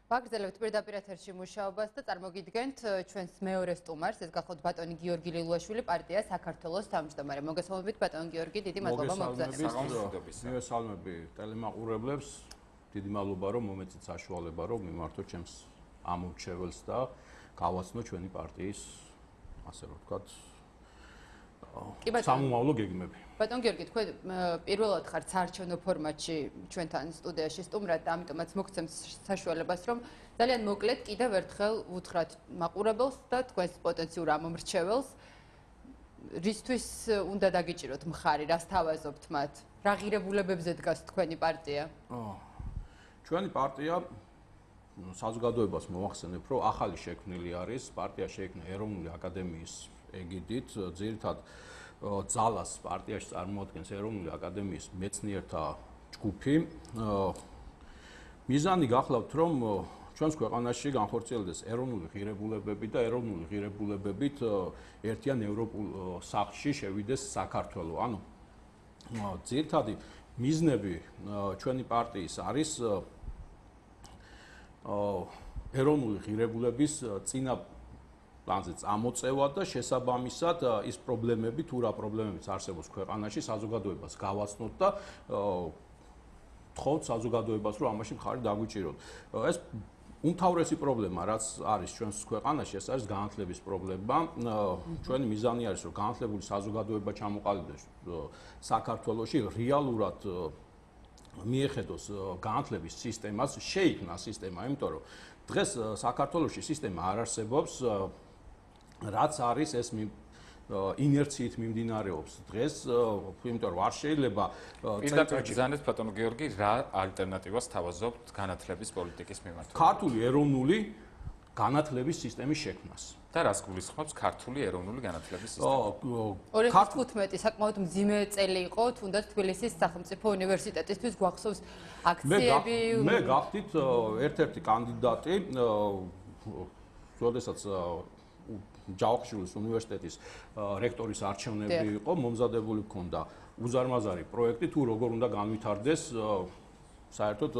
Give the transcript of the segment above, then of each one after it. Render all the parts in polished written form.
ვაგრძელებთ პირდაპირ ეთერში მუშაობას და წარმოგიდგენთ ჩვენს მეორე სტუმარს, ეს გახლავთ ბატონი გიორგი ლილუაშვილი, პარტია საქართველოს თავმჯდომარე. მოგესალმებით ბატონ გიორგი, დიდი მადლობა მოგზაურობისთვის. მოგესალმები ტელემაყურებლებს, დიდი მადლობა რომ მომეწით საშუალება რომ მიმართო ჩემს ამორჩეველს და გავაცნო ჩვენი პარტიის, ასე რომ ვთქვათ, სამომავლო გეგმები. ბატონ გიორგი, თქვენ პირველად ხართ საარჩევნო ფორმატში ჩვენთან სტუდიაში სტუმრად და ამიტომაც მოგცემთ საშუალებას, რომ ძალიან მოკლედ კიდევ ერთხელ უთხრათ მაყურებელს და თქვენს პოტენციურ ამომრჩეველს, რისთვის უნდა დაგიჭიროთ მხარი, რას თავაზობთ მათ, რა ღირებულებებზე დგას თქვენი პარტია? ჩვენი პარტია საზოგადოებას მოვახსენებ, რომ ახალი შექმნილი არის, პარტია შეიქმნა ეროვნული აკადემიის ეგიდით, ძირითადად ძალას პარტიაში წარმოადგენს ეროვნული აკადემიის მეცნიერთა ჯგუფი. მიზანი გახლავთ, რომ ჩვენს ქვეყანაში განხორციელდეს ეროვნული ღირებულებები და ეროვნული ღირებულებებით ერთიან ევროპულ სახლში შევიდეს საქართველო. ანუ ძირითადი მიზნები ჩვენი პარტიის არის ეროვნული ღირებულების წინა პლანზე წამოწევა და შესაბამისად ის პრობლემები თუ რა პრობლემებიც არსებობს ქვეყანაში საზოგადოებას გავაცნოთ და თხოვთ საზოგადოებას რომ ამაში მხარი დაგვიჭიროთ. ეს უმთავრესი პრობლემა რაც არის ჩვენს ქვეყანაში, ეს არის განათლების პრობლემა. ჩვენი მიზანი არის რომ განათლებული საზოგადოება ჩამოყალიბდეს საქართველოში რეალურად მიეხედოს განათლების სისტემას, შეიქმნა სისტემა, იმიტომ რომ დღეს საქართველოში სისტემა არ არსებობს, რაც არის ეს ინერციით მიმდინარეობს დღეს, იმიტომ რომ არ შეიძლება პირდაპირ გზავნეთ ბატონო გიორგი, რა ალტერნატივას თავაზობთ განათლების პოლიტიკის მიმართ? ქართული ეროვნული განათლების სისტემის შექმნას. და რას გულისხმობს ქართული ეროვნული განათლების სისტემა? 2015 საკმაოდ მძიმე წელი იყო, თუნდაც თბილისის სახელმწიფო უნივერსიტეტისთვის გვახსოვს აქციები. მე გახდით ერთ-ერთი კანდიდატი, როდესაც ჯავახიშვილის უნივერსიტეტის რექტორის არჩევნები იყო, მომზადებული ჰქონდა უზარმაზარი პროექტი, თუ როგორ უნდა განვითარდეს საერთოდ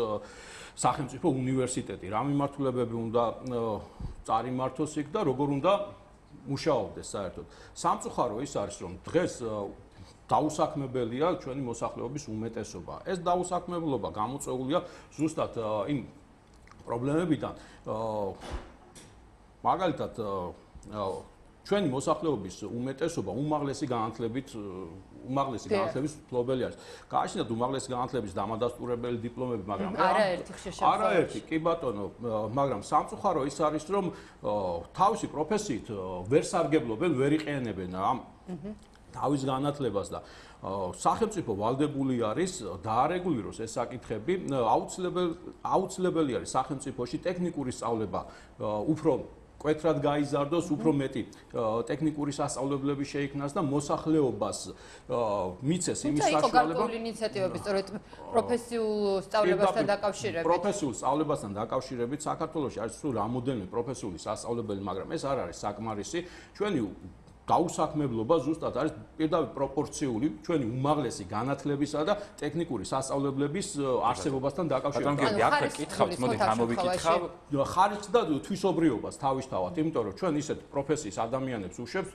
სახელმწიფო უნივერსიტეტი, რა მიმართულებები უნდა წარიმართოს იქ და როგორ უნდა მუშაობდეს საერთოდ. სამწუხარო ის არის, რომ დღეს დაუსაქმებელია ჩვენი მოსახლეობის უმეტესობა. ეს დაუსაქმებლობა გამოწვეულია ზუსტად იმ პრობლემებიდან, მაგალითად ჩვენი მოსახლეობის უმეტესობა უმაღლესი განათლების მფლობელი არის. გააჩნიათ უმაღლესი განათლების დამადასტურებელი დიპლომები, მაგრამ არაერთი, კი ბატონო, მაგრამ სამწუხარო ის არის, რომ თავისი პროფესიით ვერ სარგებლობენ, ვერ იყენებენ ამ თავის განათლებას და სახელმწიფო ვალდებული არის დაარეგულიროს ეს საკითხები, აუცილებელი არის სახელმწიფოში ტექნიკური სწავლება უფრო კვეთრად გაიზარდოს, უფრო მეტი ტექნიკური სასწავლებლები შეიქმნას და მოსახლეობას მიცეს იმის საშუალება. იყო ინიციატივები სწორედ პროფესიულ სწავლებასთან დაკავშირებით. პროფესიულ სწავლებასთან დაკავშირებით საქართველოში არის სულ რამოდენიმე პროფესიული სასწავლებელი, მაგრამ ეს არ არის საკმარისი. ჩვენი დაუსაქმებლობა ზუსტად არის პირდაპირ პროპორციული ჩვენი უმაღლესი განათლებისა და ტექნიკური სასწავლებლების არსებობასთან დაკავშირებით. ბატონო, აქ კითხავთ, მოდით ამოვიკითხავ. ხარისხს და თვისობრიობას თავისთავად, იმიტომ რომ ჩვენ ისეთ პროფესიის ადამიანებს უშვებთ,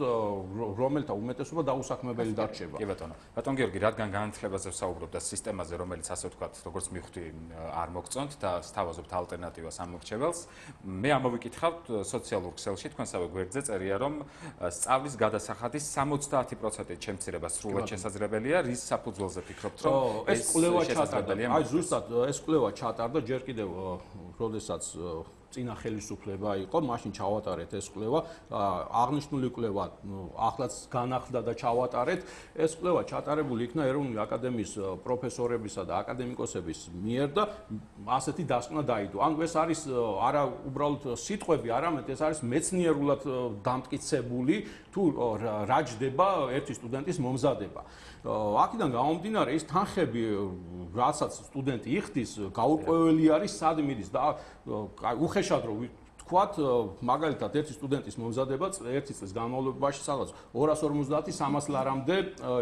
რომელთა უმეტესობა დაუსაქმებელი დარჩება. კი ბატონო. ბატონ გიორგი, რადგან განათლებაზე ვსაუბრობთ და სისტემაზე, რომელიც ასე ვთქვათ, როგორც მივხვდი, არ მოგწონთ და სთავაზობთ ალტერნატივას ამორჩეველს, მე ამოვიკითხავთ სოციალურ ქსელში თქვენსავე გვერდზე წერია, რომ სწავლის გადასახადის 70% შემცირება სრულად შესაძლებელია, რის საფუძველზე ფიქრობთ, რომ ეს კვლევა ჩატარდა. აი ზუსტად ეს კვლევა ჩატარდა ჯერ კიდევ როდესაც წინა ხელისუფლება იყო, მაშინ ჩავატარეთ ეს კვლევა, აღნიშნული კვლევა ახლაც განახლდა და ჩავატარეთ. ეს კვლევა ჩატარებული იქნა ეროვნული აკადემიის პროფესორებისა და აკადემიკოსების მიერ და ასეთი დასკვნა დაიდო. ანუ ეს არის არა უბრალოდ სიტყვები, არამედ ეს არის მეცნიერულად დამტკიცებული, თუ რა ჯდება ერთი სტუდენტის მომზადება. აქედან გამომდინარე ის თანხები, რასაც სტუდენტი იხდის, გაურკვეველი არის, სად მიდის და უხეშად რომ ვთქვათ, მაგალითად ერთი სტუდენტის მომზადება ერთი წლის განმავლობაში სადღაც 250-300 ლარამდე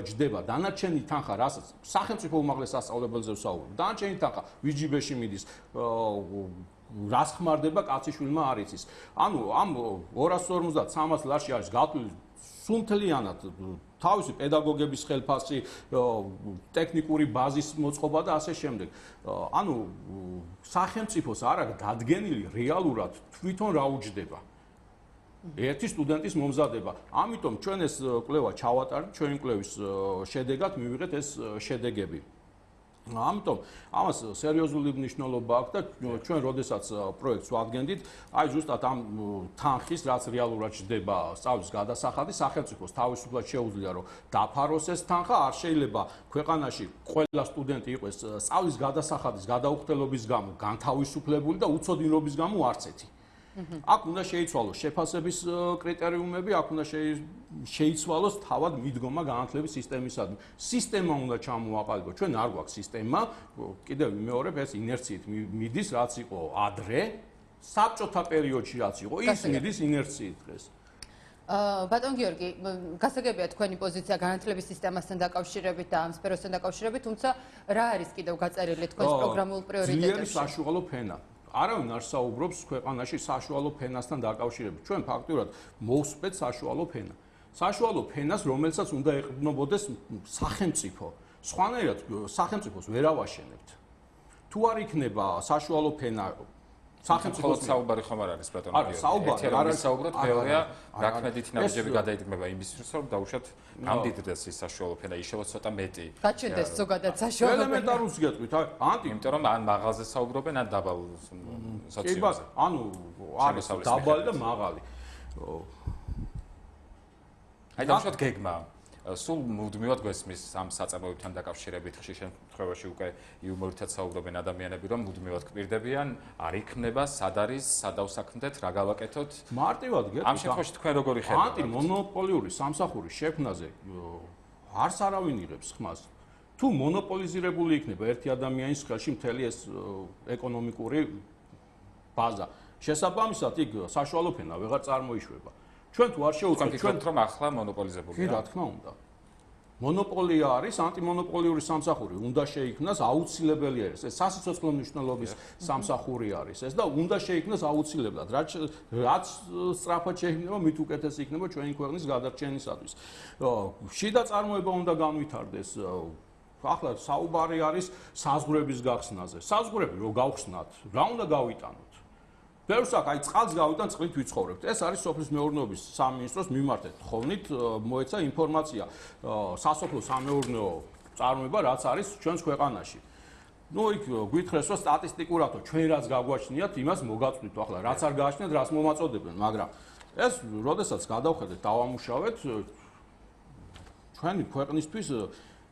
ჯდება. დანარჩენი თანხა, რასაც სახელმწიფო უმაღლეს სასწავლებელზე ვსაუბრობ, დანარჩენი თანხა ვიჯიბეში მიდის, რას ხმარდება კაციშვილმა არ იცის. ანუ ამ 250-300 ლარში არის გათვლილი სუნთლიანად თავისი პედაგოგების ხელფასი, ტექნიკური ბაზის მოწყობა და ასე შემდეგ. ანუ სახელმწიფოს არ აქვს დადგენილი რეალურად თვითონ რა უჯდება. ერთი სტუდენტის მომზადება. ამიტომ ჩვენ ეს კვლევა ჩავატარეთ, ჩვენი კვლევის შედეგად მივიღეთ ეს შედეგები. ამიტომ ამას სერიოზული მნიშვნელობა აქვს და ჩვენ როდესაც პროექტს ვადგენდით, აი ზუსტად ამ თანხის, რაც რეალურად ჯდება სწავლის გადასახადი, სახელმწიფოს თავისუფლად შეუძლია რომ დაფაროს ეს თანხა, არ შეიძლება ქვეყანაში ყველა სტუდენტი იყოს სწავლის გადასახადის გადაუხდელობის გამო განთავისუფლებული და უცოდინრობის გამო არც ერთი. აქ უნდა შეიცვალოს შეფასების კრიტერიუმები, აქ უნდა შეიცვალოს თავად მიდგომა განათლების სისტემისადმი. სისტემა უნდა ჩამოაყალიბოს. ჩვენ არ გვაქვს სისტემა, კიდევ ვიმეორებ, ეს ინერციით მიდის, რაც იყო ადრე, საბჭოთა პერიოდში რაც იყო, ის მიდის ინერციით დღეს. ბატონ გიორგი, გასაგებია თქვენი პოზიცია განათლების სისტემასთან დაკავშირებით და ამ სფეროსთან დაკავშირებით, თუმცა რა არის კიდევ გაწერილი თქვენს პროგრამულ პრიორიტეტებში? ძლიერი საშუალო ფენა. არავინ არ საუბრობს ქვეყანაში საშუალო ფენასთან დაკავშირებით. ჩვენ ფაქტურად მოვსწრეთ საშუალო ფენა. საშუალო ფენას, რომელსაც უნდა ეყრდნობოდეს სახელმწიფო. სხვანაირად სახელმწიფოს ვერ ავაშენებთ. თუ არ იქნება საშუალო ფენა სახელმწიფოს საუბარი ხომ არ არის ბატონო? არა, საუბარი არ არის საუბრობთ, მეორეა რაკმედითი ნაბიჯები გადაიდგმება იმისთვის, რომ დაუშვათ გამდიდრდეს ის საშუალო ფენა, იშოვოს ცოტა მეტი. გაჩნდეს ზოგადად საშუალო ფენა. ელემენტარულს გეტყვით, ანტი, იმიტომ რომ ან მაღალზე საუბრობენ, ან დაბალ სოციუმზე. ანუ არის დაბალი და მაღალი. აი დაუშვათ გეგმა. სულ მუდმივად გვესმის ამ საწარმოებთან დაკავშირებით ხშირ შემთხვევაში უკვე იუმორითაც საუბრობენ ადამიანები, რომ მუდმივად გვპირდებიან, არ იქნება, სად არის, სად ავსაქმდეთ, რა გავაკეთოთ. მარტივად გეტყვით. ამ შემთხვევაში თქვენ როგორი ხედავთ? ანტიმონოპოლიური სამსახურის შექმნაზე არც არავინ იღებს ხმას. თუ მონოპოლიზირებული იქნება ერთი ადამიანის ხელში მთელი ეს ეკონომიკური ბაზა, შესაბამისად იქ საშუალო ფენა ვეღარ წარმოიშვება. ჩვენ თუ არ შევუწყებთ, ჩვენ რომ ახლა მონოპოლიზებულია. კი, რა თქმა უნდა. მონოპოლია არის, ანტიმონოპოლიური სამსახური უნდა შეიქმნას, აუცილებელი არის. ეს სასიცოცხლო მნიშვნელობის სამსახური არის ეს და უნდა შეიქმნას აუცილებლად. რაც სწრაფად შეიქმნება, მით უკეთესი იქნება ჩვენი ქვეყნის გადარჩენისათვის. შიდა წარმოება უნდა განვითარდეს. ახლა საუბარი არის საზღვრების გახსნაზე. საზღვრები რო გავხსნათ, რა უნდა გავიტანოთ? ბევრს აქ აი წყალს გავიტან, წყლით ვიცხოვრებთ. ეს არის სოფლის მეურნეობის სამინისტროს მიმართეთ. ხოვნით მოეცა ინფორმაცია სასოფლო სამეურნეო წარმოება, რაც არის ჩვენს ქვეყანაში. ნუ იქ გვითხრეს, რომ სტატისტიკურადო ჩვენ რაც გაგვაჩნიათ, იმას მოგაწვით. ახლა რაც არ გააჩნიათ, რაც მომაწოდებენ, მაგრამ ეს როდესაც გადავხედეთ, დავამუშავეთ ჩვენი ქვეყნისთვის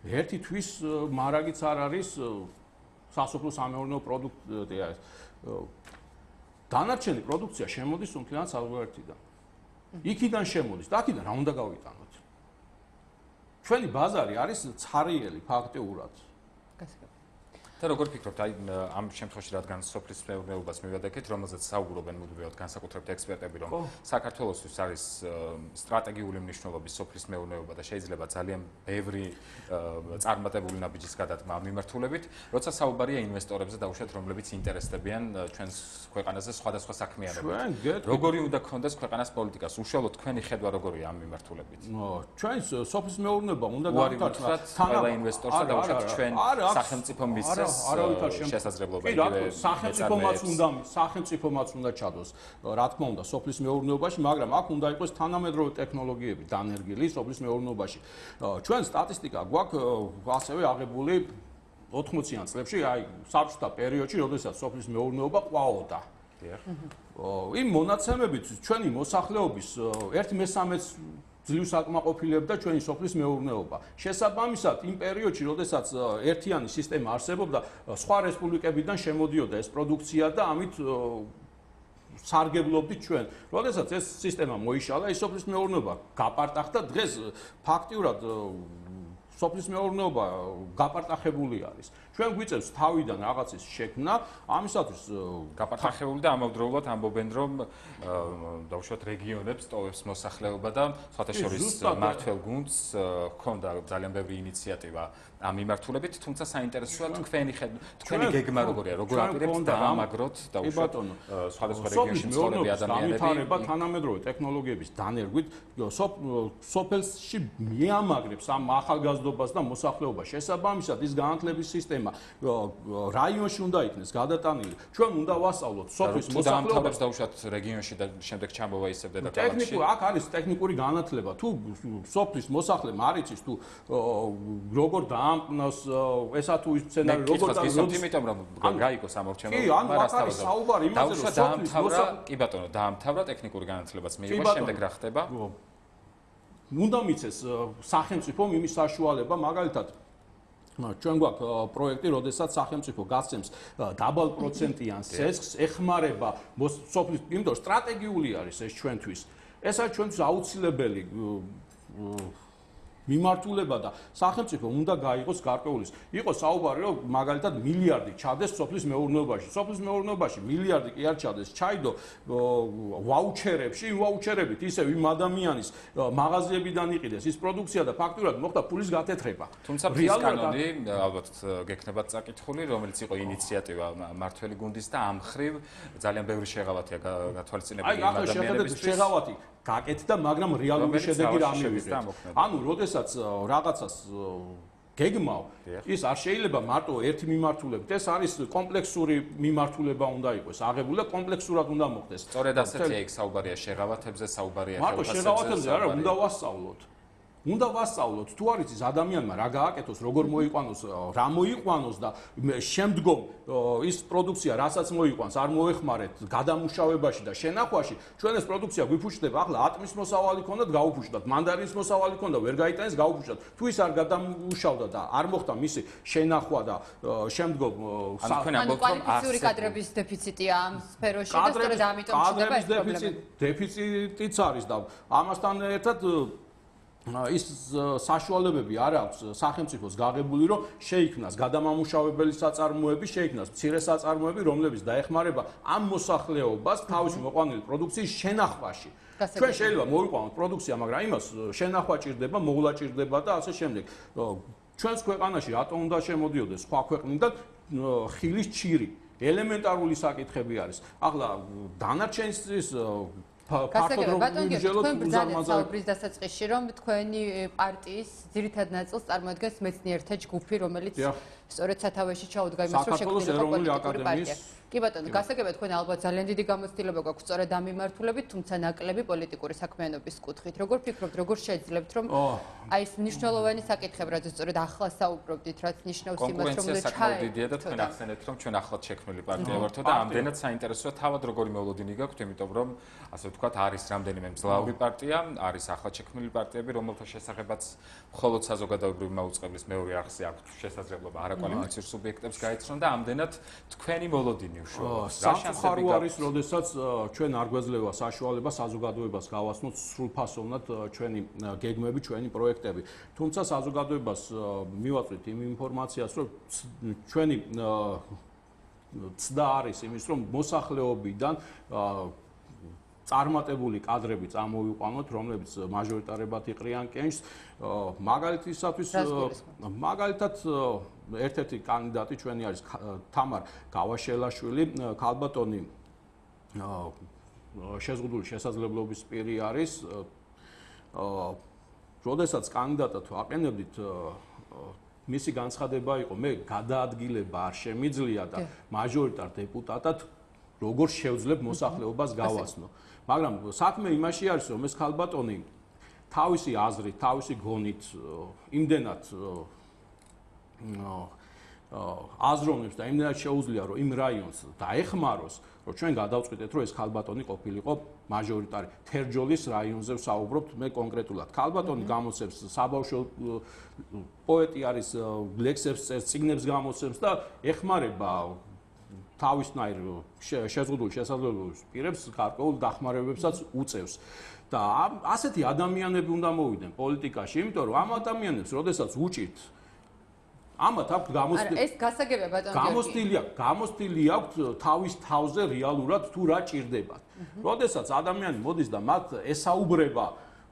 ერთი თვის მარაგიც არ არის სასოფლო სამეურნეო პროდუქტი არის. დანარჩენი პროდუქცია შემოდის უმთლიანად საზღვარგარეთიდან. იქიდან შემოდის და აქედან რა უნდა გავიტანოთ? ჩვენი ბაზარი არის ცარიელი ფაქტიურად. და როგორ ფიქრობთ, აი ამ შემთხვევაში რადგან სოფლის მეურნეობას მივადექით, რომელზეც საუბრობენ მუდმივად განსაკუთრებით ექსპერტები, რომ საქართველოსთვის არის სტრატეგიული მნიშვნელობის სოფლის მეურნეობა და შეიძლება ძალიან ბევრი წარმატებული ნაბიჯის გადადგმა ამ მიმართულებით, როცა საუბარია ინვესტორებზე დაუშვათ, რომლებიც ინტერესდებიან ჩვენს ქვეყანაზე სხვადასხვა საქმიანობით. როგორი უნდა გქონდეს ქვეყანას პოლიტიკას? უშუალოდ თქვენი ხედვა როგორია ამ მიმართულებით? ჩვენს სოფლის მეურნეობა უნდა გავაკეთოთ ყველა ინვესტორს და დაუშვათ ჩვენ სახელმწიფო მისცეს შესაძლებლობა იგივე სახელმწიფომაც უნდა ჩადოს, რა თქმა უნდა, სოფლის მეურნეობაში, მაგრამ აქ უნდა იყოს თანამედროვე ტექნოლოგიები დანერგილი სოფლის მეურნეობაში. ჩვენ სტატისტიკა გვაქვს ასევე აღებული 80-იან წლებში, აი საბჭოთა პერიოდში, როდესაც სოფლის მეურნეობა ყვაოდა. იმ მონაცემებით ჩვენი მოსახლეობის 1/3-ს ძლივს აკმაყოფილებდა ჩვენი სოფლის მეურნეობა. შესაბამისად, იმ პერიოდში, როდესაც ერთიანი სისტემა არსებობდა, სხვა რესპუბლიკებიდან შემოდიოდა ეს პროდუქცია და ამით სარგებლობდით ჩვენ. როდესაც ეს სისტემა მოიშალა, ის სოფლის მეურნეობა გაპარტახდა, დღეს ფაქტიურად სოფლის მეურნეობა გაპარტახებული არის. ჩვენ გვიწევს თავიდან რაღაცის შექმნა, ამისათვის გაპატახებული და ამავდროულად ამბობენ, რომ დავუშვათ რეგიონებს ტოვებს მოსახლეობა და სხვათა შორის მართლ გუნდს ჰქონდა ძალიან ბევრი ინიციატივა ამ მიმართულებით, თუმცა საინტერესოა თქვენი გეგმა როგორია, როგორ აპირებთ დაამაგროთ დავუშვათ სხვადასხვა რეგიონში მცხოვრები ადამიანები განვითარება თანამედროვე ტექნოლოგიების დანერგვით სოფელში მიამაგრებს ამ ახალგაზრდობას და მოსახლეობას შესაბამისად ის განათლების სისტემა რაიონში უნდა იქნეს გადატანილი ჩვენ უნდა ვასწავლოთ სოფლის მოსახლეობას დავუშვათ რეგიონში და შემდეგ ჩამოვა ისევ დედაქალაქში აქ არის ტექნიკური განათლება თუ სოფლის მოსახლემ არ იცის თუ როგორ დაამყნოს ესა თუ ის სცენარი როგორ იმიტომ რომ გაიგოს ამორჩევა კი ანუ აქ არის საუბარი იმაზე რომ სოფლის მოსახლე კი ბატონო დაამთავრა ტექნიკური განათლებაც მიიღო შემდეგ რა ხდება უნდა მიცეს სახელმწიფომ იმის საშუალება მაგალითად ჩვენ გვაქვს პროექტი, როდესაც სახელმწიფო გასცემს დაბალ პროცენტიან სესხს, ეხმარება სოფლის, იმიტომ რომ სტრატეგიული არის ეს ჩვენთვის. ეს არის ჩვენთვის აუცილებელი მიმართულება და სახელმწიფო უნდა გაიღოს გარკვეულის. იყო საუბარი, რომ მაგალითად მილიარდი ჩადეს სოფლის მეურნეობაში. სოფლის მეურნეობაში მილიარდი კი არ ჩადეს, ჩაიდო ვაუჩერებში, იმ ვაუჩერებით ისევ იმ ადამიანის მაღაზიებიდან იყიდეს ის პროდუქცია და ფაქტურად მოხდა ფულის გათეთრება. თუმცა ფისკალონი ალბათ გექნებათ წაკითხული, რომელიც იყო ინიციატივა მართველი გუნდის და ამ ხრივ ძალიან ბევრი შეღავათია გათვალისწინებული იმ ადამიანებისთვის. შეღავათი გაკეთდა, მაგრამ რეალური შედეგი რა მივიღეთ. ანუ როდესაც რაღაცას გეგმავ, ის არ შეიძლება მარტო ერთი მიმართულებით. ეს არის კომპლექსური მიმართულება უნდა იყოს. აღებული და კომპლექსურად უნდა მოხდეს. სწორედ ასეთია იქ საუბარია შეღავათებზე, საუბარია მარტო შეღავათებზე არა, უნდა ვასწავლოთ. უნდა ვასწავლოთ თუ არის ის ადამიანმა რა გააკეთოს, როგორ მოიყვანოს, რა მოიყვანოს და შემდგომ ის პროდუქცია, რასაც მოიყვანს, არ მოეხმარეთ გადამუშავებაში და შენახვაში, ჩვენ ეს პროდუქცია გვიფუჭდება, ახლა ატმის მოსავალი ქონდათ, გაუფუჭდათ, მანდარინის მოსავალი ქონდა, ვერ გაიტანეს, გაუფუჭდათ. თუ ის არ გადამუშავდა და არ მოხდა მისი შენახვა და შემდგომ ანუ კვალიფიციური კადრების დეფიციტია ამ სფეროში და სწორედ ამიტომ ჩნდება ეს პრობლემა. დეფიციტიც არის და ამასთან ერთად ის საშუალებები არ აქვს სახელმწიფოს გაღებული, რომ შეიქმნას გადამამუშავებელი საწარმოები, შეიქმნას მცირე საწარმოები, რომლებიც დაეხმარება ამ მოსახლეობას თავისი მოყვანილი პროდუქციის შენახვაში. ჩვენ შეიძლება მოვიყვანოთ პროდუქცია, მაგრამ იმას შენახვა ჭირდება, მოვლა ჭირდება და ასე შემდეგ. ჩვენს ქვეყანაში რატომ უნდა შემოდიოდეს სხვა ქვეყნიდან ხილის ჩირი? ელემენტარული საკითხები არის. ახლა დანარჩენს გასაგებია ბატონო, თქვენ ბრძანეთ საუბრის დასაწყისში, რომ თქვენი პარტიის ძირითად ნაწილს წარმოადგენს მეცნიერთა ჯგუფი, რომელიც სწორედ სათავეში ჩაუდგა იმას, რომ შექმნილიყო პოლიტიკური პარტია. კი ბატონო, გასაგებია თქვენ ალბათ ძალიან დიდი გამოცდილება გვაქვს სწორედ ამ მიმართულებით, თუმცა ნაკლები პოლიტიკური საქმიანობის კუთხით. როგორ ფიქრობთ, როგორ შეძლებთ, რომ აი ეს მნიშვნელოვანი საკითხები, რაც სწორედ ახლა საუბრობდით, რაც ნიშნავს იმას, რომ საკმაოდ დიდია და თქვენ ახსენეთ, რომ ჩვენ ახლად შექმნილი პარტია ვართ და ამდენად საინტერესოა თავად როგორი მოლოდინი გაქვთ, იმიტომ რომ ასე ვთქვათ, არის რამდენიმე მძლავრი პარტია, არის ახლად შექმნილი პარტიები, რომელთა შესახებაც მხოლოდ საზოგადოებრივი მაუწყებლის მეორე არხზე აქვს შესაძლებლობა არაკვალიფიციურ სუბიექტებს გაეცნონ და ამდენად თქვენი მოლოდინი სამწუხარო არის, როდესაც ჩვენ არ გვეძლევა საშუალება საზოგადოებას გავასწროთ სრულფასოვნად ჩვენი გეგმები, ჩვენი პროექტები. თუმცა საზოგადოებას მივაწვით იმ ინფორმაციას, რომ ჩვენი ცდა არის იმის, რომ მოსახლეობიდან წარმატებული კადრები წამოვიყვანოთ, რომლებიც მაჟორიტარებად იყრიან კენჭს. მაგალითისათვის, მაგალითად ერთ-ერთი კანდიდატი ჩვენი არის თამარ გავაშელაშვილი, ქალბატონი შეზღუდული შესაძლებლობის პირი არის. როდესაც კანდიდატად ვაყენებდით, მისი განცხადება იყო, მე გადაადგილება არ შემიძლია და მაჟორიტარ დეპუტატად როგორ შევძლებ მოსახლეობას გავაცნო. მაგრამ საქმე იმაში არის, რომ ეს ქალბატონი თავისი აზრით, თავისი გონით იმდენად აზროვნებს და იმდენად შეუძლია, რომ იმ რაიონს დაეხმაროს, რომ ჩვენ გადავწყვიტეთ, რომ ეს ქალბატონი ყოფილიყო მაჟორიტარი. თერჯოლის რაიონზე ვსაუბრობთ, მე კონკრეტულად. ქალბატონი გამოცემს საბავშვო პოეტი არის, ლექსებს წერს, წიგნებს გამოცემს და ეხმარება თავისნაირ შეზღუდულ შესაძლებლობის პირებს გარკვეულ დახმარებებსაც უწევს. და ასეთი ადამიანები უნდა მოვიდნენ პოლიტიკაში, იმიტომ რომ ამ ადამიანებს, როდესაც უჭირთ ამათ აქვს გამოსტილი. ეს გასაგებია ბატონო გიორგი. გამოსტილი აქვს თავის თავზე რეალურად თუ რა ჭირდებათ. როდესაც ადამიანი მოდის და მათ ესაუბრება,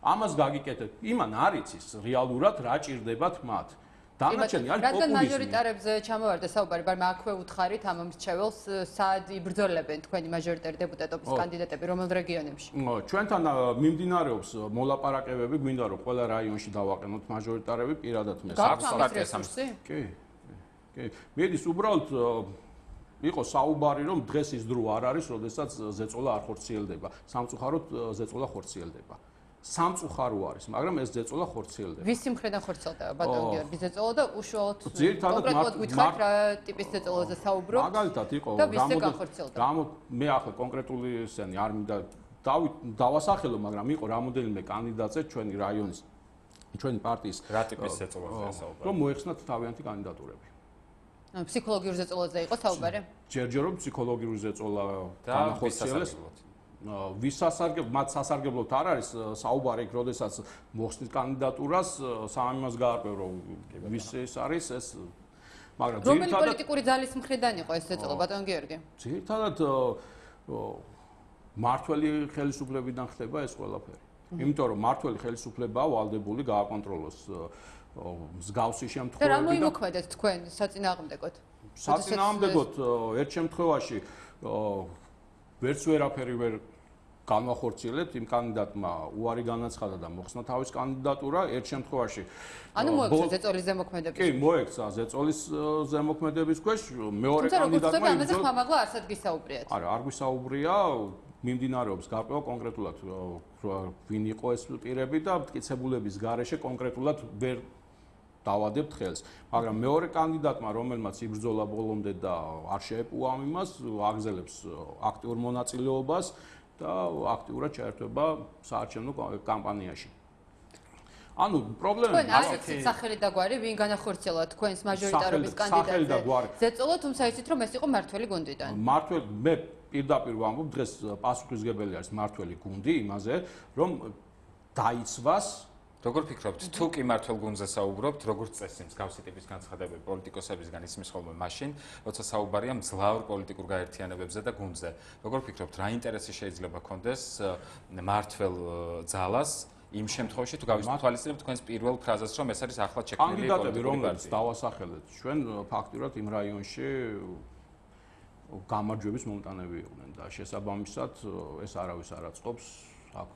ამას გაგიკეთებ, იმან არ იცის რეალურად რა ჭირდებათ მათ. დანარჩენი არის პოპულიზმი. რადგან მაჟორიტარებზე ჩამოვარდა საუბარი, მაგრამ აქვე უთხარით ამ მრჩეველს სად იბრძოლებენ თქვენი მაჟორიტარი დეპუტატობის კანდიდატები რომელ რეგიონებში? ჩვენთან მიმდინარეობს მოლაპარაკებები, გვინდა რომ ყველა რაიონში დავაყენოთ მაჟორიტარები, პირადად მე რესურსი? კი. მედის უბრალოდ იყო საუბარი რომ დღეს ის დრო არ არის, როდესაც ზეწოლა არ ხორციელდება. სამწუხაროდ ზეწოლა ხორციელდება. სამწუხარო არის, მაგრამ ეს ზეწოლა ხორციელდება. ვისი მხრიდან ხორციელდება ბატონო გიორგი ზეწოლა და უშუალოდ კონკრეტულად გითხარით რა ტიპის ზეწოლაზე საუბრობთ? მაგალითად იყო მე ახლა კონკრეტული ესენი არ მინდა დავასახელო, მაგრამ იყო რამოდენიმე კანდიდატზე ჩვენი რაიონის ჩვენი პარტიის რა ტიპის ზეწოლაზე საუბარი? რომ მოეხსნათ თავიანთი კანდიდატურები. ფსიქოლოგიურ ზეწოლაზე იყო საუბარი? ჯერჯერობით ფსიქოლოგიური ზეწოლა განახორციელეს. ვის სასარგებლოდ, მათ სასარგებლოდ არ არის საუბარი, როდესაც მოხსნით კანდიდატურას, სამიმას გაარკვევ რომ ვის ეს არის ეს, მაგრამ რომელი პოლიტიკური ძალის მხრიდან იყო ეს ზეწოლა ბატონო გიორგი? ძირითადად მართველი ხელისუფლებიდან ხდება ეს ყველაფერი. იმიტომ რომ მართველი ხელისუფლებაა ვალდებული გააკონტროლოს მსგავსი შემთხვევები და რა მოიმოქმედეთ თქვენ საწინააღმდეგოდ? საწინააღმდეგოდ ერთ შემთხვევაში ვერც ვერაფერი ვერ განვახორციელებთ, იმ კანდიდატმა უარი განაცხადა და მოხსნა თავის კანდიდატურა, ერთ შემთხვევაში ანუ მოექცა ზეწოლის ზემოქმედების. კი, მოექცა ზეწოლის ზემოქმედების ქვეშ, მეორე კანდიდატმა ამაზე ხმამაღლა არსად გისაუბრიათ. არა, არ გვისაუბრია, მიმდინარეობს გარკვევა კონკრეტულად ვინ იყო ეს პირები და მტკიცებულების გარეშე კონკრეტულად ვერ დავადებთ ხელს, მაგრამ მეორე კანდიდატმა, რომელმაც იბრძოლა ბოლომდე და არ შეეპუვა იმას, აგზელებს აქტიურ მონაწილეობას და აქტიურად ჩაერთვება საარჩევნო კამპანიაში. ანუ პრობლემა ასეთი სახელი და გვარი ვინ განახორციელა თქვენს მაჟორიტარობის კანდიდატზე? ზეწოლა, თუმცა იცით რომ ეს იყო მართველი გუნდიდან. მართველი მე პირდაპირ ვამბობ, დღეს პასუხისმგებელი არის მართველი გუნდი იმაზე, რომ დაიცვას როგორ ფიქრობთ, თუ კი მართლ გუნდზე საუბრობთ, როგორც წესი მსგავსი ტიპის განცხადებები პოლიტიკოსებისგან ისმის ხოლმე მაშინ, როცა საუბარია მძლავრ პოლიტიკურ გაერთიანებებზე და გუნდზე. როგორ ფიქრობთ, რა ინტერესი შეიძლება ქონდეს მართლ ძალას იმ შემთხვევაში თუ გავისთვალისწინებთ თქვენს პირველ ფრაზას, რომ ეს არის ახლად შექმნილი კანდიდატები, რომლებიც დავასახელეთ, ჩვენ ფაქტურად იმ რაიონში გამარჯვების მომტანები იყვნენ და შესაბამისად ეს არავის არ აწყობს აქ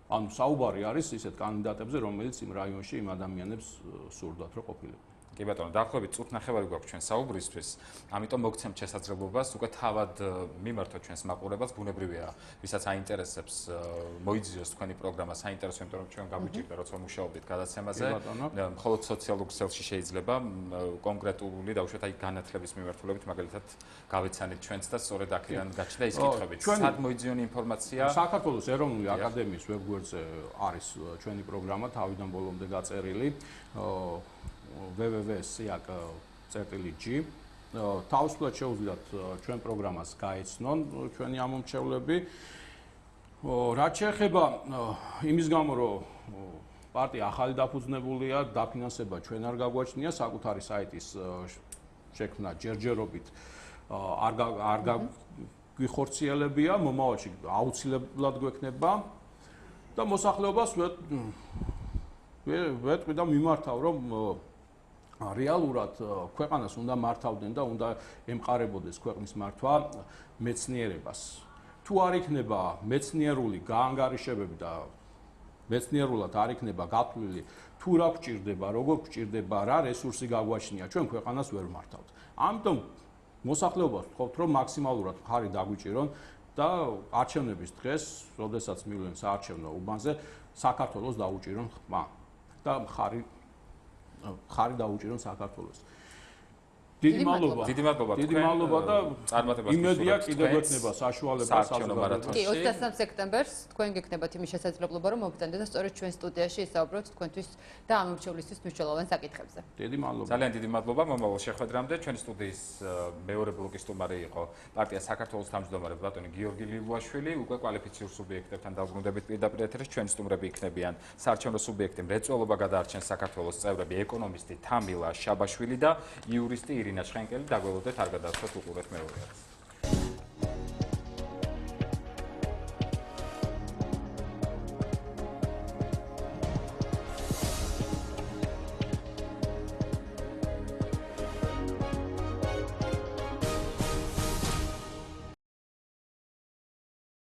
ანუ საუბარი არის ისეთ კანდიდატებზე, რომელიც იმ რაიონში იმ ადამიანებს სურდათ, რომ ყოფილიყვნენ. კი ბატონო, დაახლოებით წუთ ნახევარი გვაქვს ჩვენ საუბრისთვის, ამიტომ მოგცემთ შესაძლებლობას უკვე თავად მიმართოთ ჩვენს მაყურებელს, ბუნებრივია, ვისაც აინტერესებს მოიძიოს თქვენი პროგრამა საინტერესო, იმიტომ რომ ჩვენ გავიჭირდა, როცა მუშაობდით გადაცემაზე, მხოლოდ სოციალურ ქსელში შეიძლება კონკრეტული დაუშვათ აი განათლების მიმართულებით, მაგალითად გავეცანით ჩვენც და სწორედ აქედან გაჩნდა ის კითხვები. სად მოიძიონ ინფორმაცია? საქართველოს ეროვნული აკადემიის ვებგვერდზე არის ჩვენი პროგრამა თავიდან ბოლომდე გაწერილი. www.siak.g თავისუფლად შეუძლიათ ჩვენ პროგრამას გაეცნონ ჩვენი ამომრჩევლები. რაც შეეხება იმის გამო, რომ პარტია ახალი დაფუძნებულია, დაფინანსება ჩვენ არ გაგვაჩნია, საკუთარი საიტის შექმნა ჯერჯერობით არ გვიხორციელებია, მომავალში აუცილებლად გვექნება და მოსახლეობას ვეტყვი და მიმართავ, რომ რეალურად ქვეყანას უნდა მართავდნენ და უნდა ემყარებოდეს ქვეყნის მართვა მეცნიერებას. თუ არ იქნება მეცნიერული გაანგარიშებები და მეცნიერულად არ იქნება გათვლილი, თუ რა გვჭირდება, როგორ გვჭირდება, რა რესურსი გაგვაჩნია, ჩვენ ქვეყანას ვერ მართავთ. ამიტომ მოსახლეობას ვთხოვთ, რომ მაქსიმალურად მხარი დაგვიჭირონ და არჩევნების დღეს, როდესაც მივლენ საარჩევნო უბანზე, საქართველოს დაუჭირონ ხმა და მხარი დაუჭირონ საქართველოს. დიდი მადლობა. დიდი მადლობა. დიდი მადლობა და წარმატებას იმედია კიდევ ექნება საშუალება საზოგადოებაში. კი, 23 სექტემბერს თქვენ გეკნებათ იმის შესაძლებლობა, რომ მოგწონდეთ და სწორედ ჩვენ სტუდიაში ისაუბროთ თქვენთვის და ამ მრჩევლისთვის მნიშვნელოვან საკითხებზე. დიდი მადლობა. ძალიან დიდი მადლობა მომავალ შეხვედრამდე. ჩვენი სტუდიის მეორე ბლოკის სტუმარი იყო პარტია საქართველოს თავმჯდომარე ბატონი გიორგი ლილუაშვილი. უკვე კვალიფიციურ სუბიექტებთან დაუბრუნდებით პირდაპირ ეთერში. ჩვენი სტუმრები იქნებიან საარჩევნო სუბიექტი მრეწველობა გადაარჩენს საქართველოს წევრები ეკონომისტი თამილა შაბაშვილი და იურისტი ირინა შხენკელი. დაგველოდეთ არ გადააცვათ უყურეთ მეორეებს.